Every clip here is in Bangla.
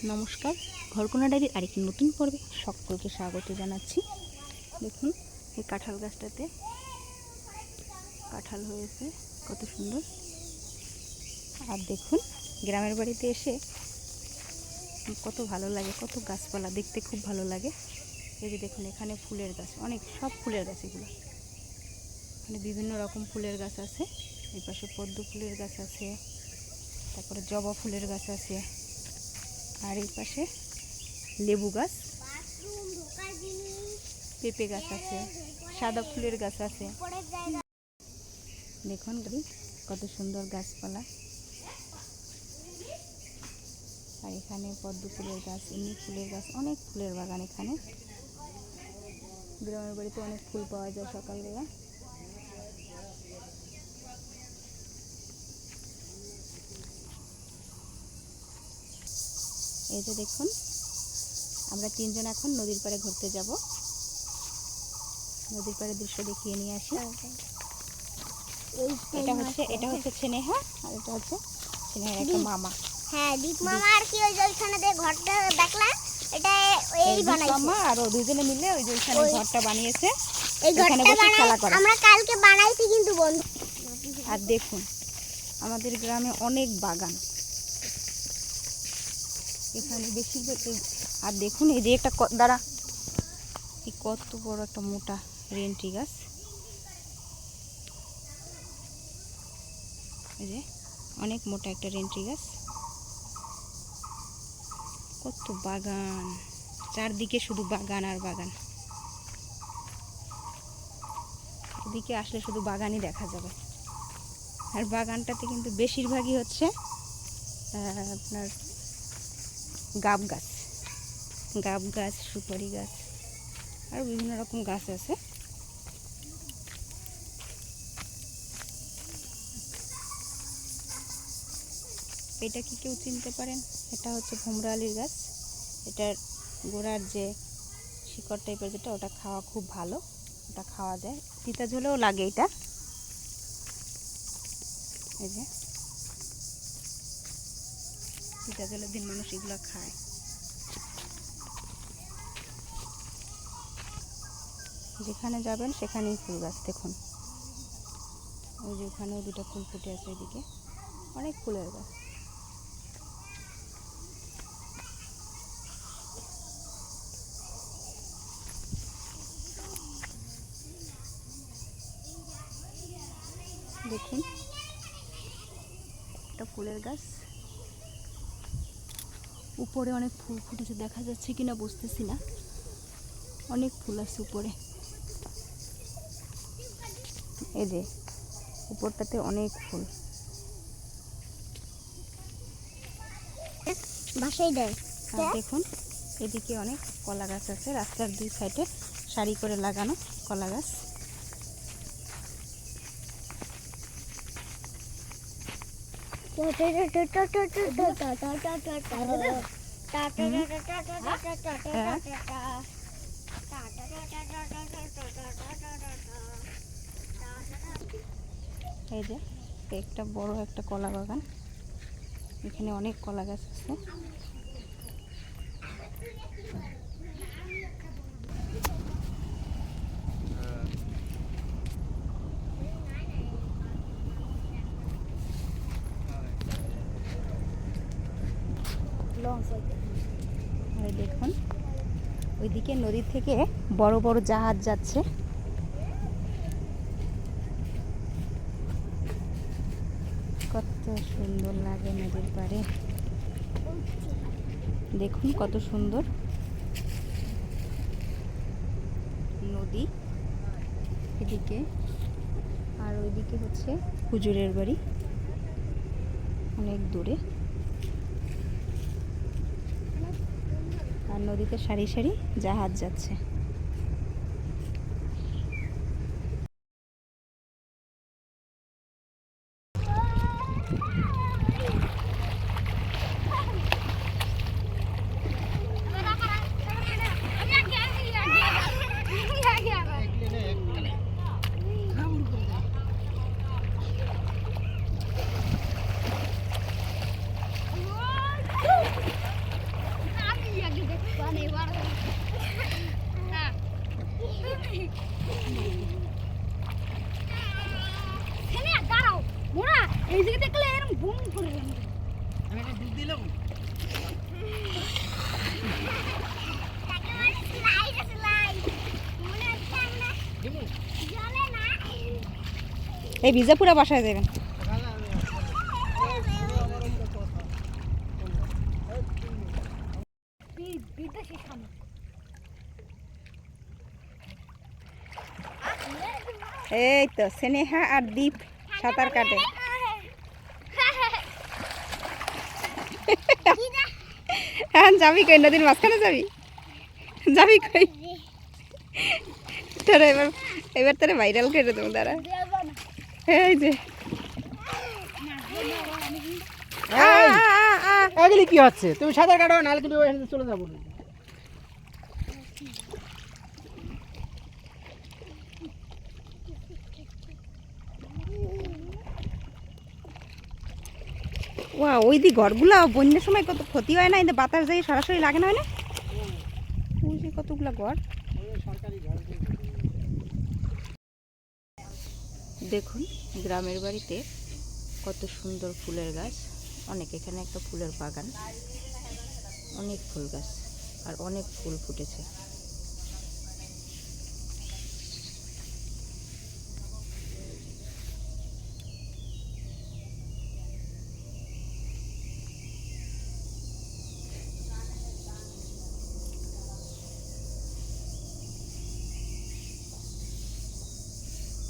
নমস্কার, ঘরকোনা ডায়েরির আরেকটি নতুন পর্বে সকলকে স্বাগত জানাচ্ছি। দেখুন এই কাঁঠাল গাছটাতে কাঁঠাল হয়েছে, কত সুন্দর। আর দেখুন গ্রামের বাড়িতে এসে কত ভালো লাগে, কত গাছপালা দেখতে খুব ভালো লাগে। এই যে দেখুন এখানে ফুলের গাছ, অনেক সব ফুলের গাছ, এগুলো এখানে বিভিন্ন রকম ফুলের গাছ আছে। এই পাশে পদ্ম ফুলের গাছ আছে, তারপরে জবা ফুলের গাছ আছে, আর এই পাশে লেবু গাছ, পেঁপে গাছ আছে, সাদা ফুলের গাছ আছে। দেখুন কত সুন্দর গাছপালা। আর এখানে পদ্ম ফুলের গাছ, এমনি ফুলের গাছ, অনেক ফুলের বাগান। এখানে গ্রামের বাড়িতে অনেক ফুল পাওয়া যায় সকালবেলা। এই যে দেখুন আমরা তিনজন এখন নদীর পাড়ে ঘুরতে যাব। নদীর পাড়ের দৃশ্য দেখিয়ে নিয়ে আসি। এটা হচ্ছে স্নেহা, আর এটা হচ্ছে স্নেহার একটা মামা। হ্যাঁ, দীপ মামা। আর কি ওই যে ওইখানে যে ঘরটা দেখলাম, এটা এই বানাইছে মামা আর ও দুজনে মিলে ওই যে ওইখানে ঘরটা বানিয়েছে। এই ঘরটা আমরা কালকে বানাইছি কিন্তু বন্ধু। আর দেখুন আমাদের গ্রামে অনেক বাগান, এখানে বেশিরভাগ। আর দেখুন এই যে একটা দাঁড়া, এই কত বড় একটা মোটা রেন্টি গাছ। এই যে অনেক মোটা একটা রেন্টি গাছ, কত বাগান, চারদিকে শুধু বাগান আর বাগান। এদিকে আসলে শুধু বাগানই দেখা যাবে। আর বাগানটাতে কিন্তু বেশিরভাগই হচ্ছে আপনার গাব গাছ, সুপারি গাছ, আর বিভিন্ন রকম গাছ আছে। এটা কি কেউ চিনতে পারেন? এটা হচ্ছে ভোমরালির গাছ। এটার গোড়ার যে শিকড় টাইপের যেটা, ওটা খাওয়া খুব ভালো, ওটা খাওয়া যায়, তিতা ঝোলেও লাগে এটা। এই যে তিতা ঝোলের দিন মানুষ এগুলো খায়। যেখানে যাবেন সেখানেই ফুল গাছ। দেখুন ওই যে ওখানেও দুটো ফুল ফুটে আছে, এদিকে অনেক ফুলের গাছ। দেখুন একটা ফুলের গাছ, উপরে অনেক ফুল ফুটেছে, দেখা যাচ্ছে কিনা বুঝতেছি না, অনেক ফুল আছে উপরে। এই যে উপরটাতে অনেক ফুল। আর দেখুন এদিকে অনেক কলা গাছ আছে, রাস্তার দুই সাইডে সারি করে লাগানো কলা গাছ। এই যে একটা বড় একটা কলা বাগান, এখানে অনেক কলা গাছ আছে। আর দেখুন ওইদিকে নদী থেকে বড় বড় জাহাজ যাচ্ছে। কত সুন্দর লাগে নদীর পাড়ে, দেখুন কত সুন্দর নদী এদিকে। আর ওইদিকে হচ্ছে হুজুরের বাড়ি, অনেক দূরে। আর নদীতে সারি সারি জাহাজ যাচ্ছে। এই দিকে দেখলে এরকম বুম করে যাবে। আমি একটা দুধ দিলাম। একেবারে স্লাইড স্লাইড মনে হচ্ছে আমরা দিমু। জলে না এই ভিজা পুরা বাসায় যাবেন। বিদেশি খানা এই তো স্নেহা আর দীপ সাঁতার কাটে। হ্যাঁ যাবি কই? নদীর মাঝখানে যাবি? যাবি কই? তোরা এবার তোরা ভাইরাল করে দেবো দাঁড়া। এই যে এগুলি কি হচ্ছে? তুমি সাঁতার কাটো, নাহলে কিন্তু ওখানে চলে যাবো না। ওয়া ওই দি ঘরগুলা বন্যার সময় কত ক্ষতি হয় না, কিন্তু বাতাস যাই সরাসরি লাগে না, হয় না? ওই যে কতগুলা ঘর দেখুন। গ্রামের বাড়িতে কত সুন্দর ফুলের গাছ, অনেক। এখানে একটা ফুলের বাগান, অনেক ফুল গাছ আর অনেক ফুল ফুটেছে।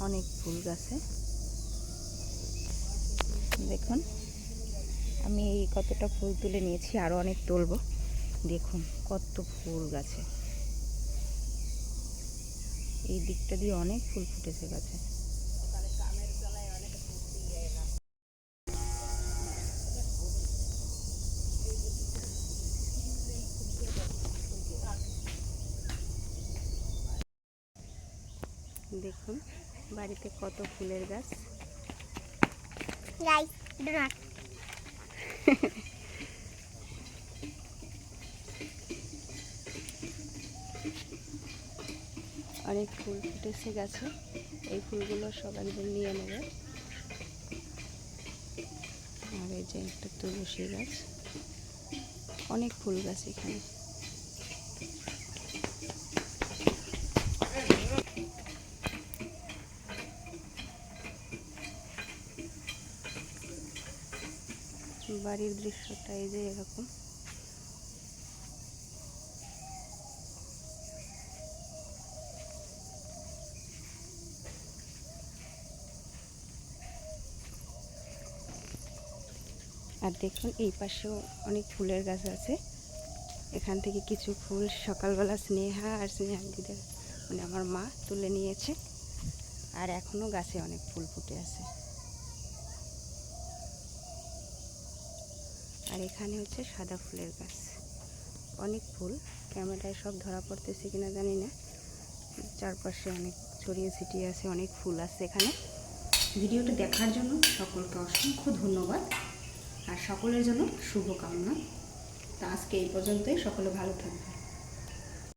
অনেক ফুল গাছে দেখুন। আমি এই কতটা ফুল তুলে নিয়েছি, আরও অনেক তুলব। দেখুন কত ফুল গাছে, এই দিকটা দিয়ে অনেক ফুল ফুটেছে গাছে। দেখুন বাড়িতে কত ফুলের গাছ। গাইস ডু নট অনেক ফুল ফুটেছে গাছে, এই ফুলগুলো সব একদিন নিয়ে নেবে। আর এই যে একটা তুলসী গাছ, অনেক ফুল গাছ এখানে। বাড়ির দৃশ্যটা এই যে এরকম। আর দেখুন এই পাশেও অনেক ফুলের গাছ আছে। এখান থেকে কিছু ফুল সকালবেলা স্নেহা আর স্নেহা দিদের মানে আমার মা তুলে নিয়েছে, আর এখনও গাছে অনেক ফুল ফুটে আছে। আর এখানে হচ্ছে সাদা ফুলের গাছ, অনেক ফুল। ক্যামেরায় সব ধরা পড়তেছে কিনা জানি না, চারপাশে অনেক ছড়িয়ে ছিটিয়ে আছে, অনেক ফুল আছে এখানে। ভিডিওটি দেখার জন্য সকলকে অসংখ্য ধন্যবাদ আর সকলের জন্য শুভকামনা। তা আজকে এই পর্যন্তই, সকলে ভালো থাকবে।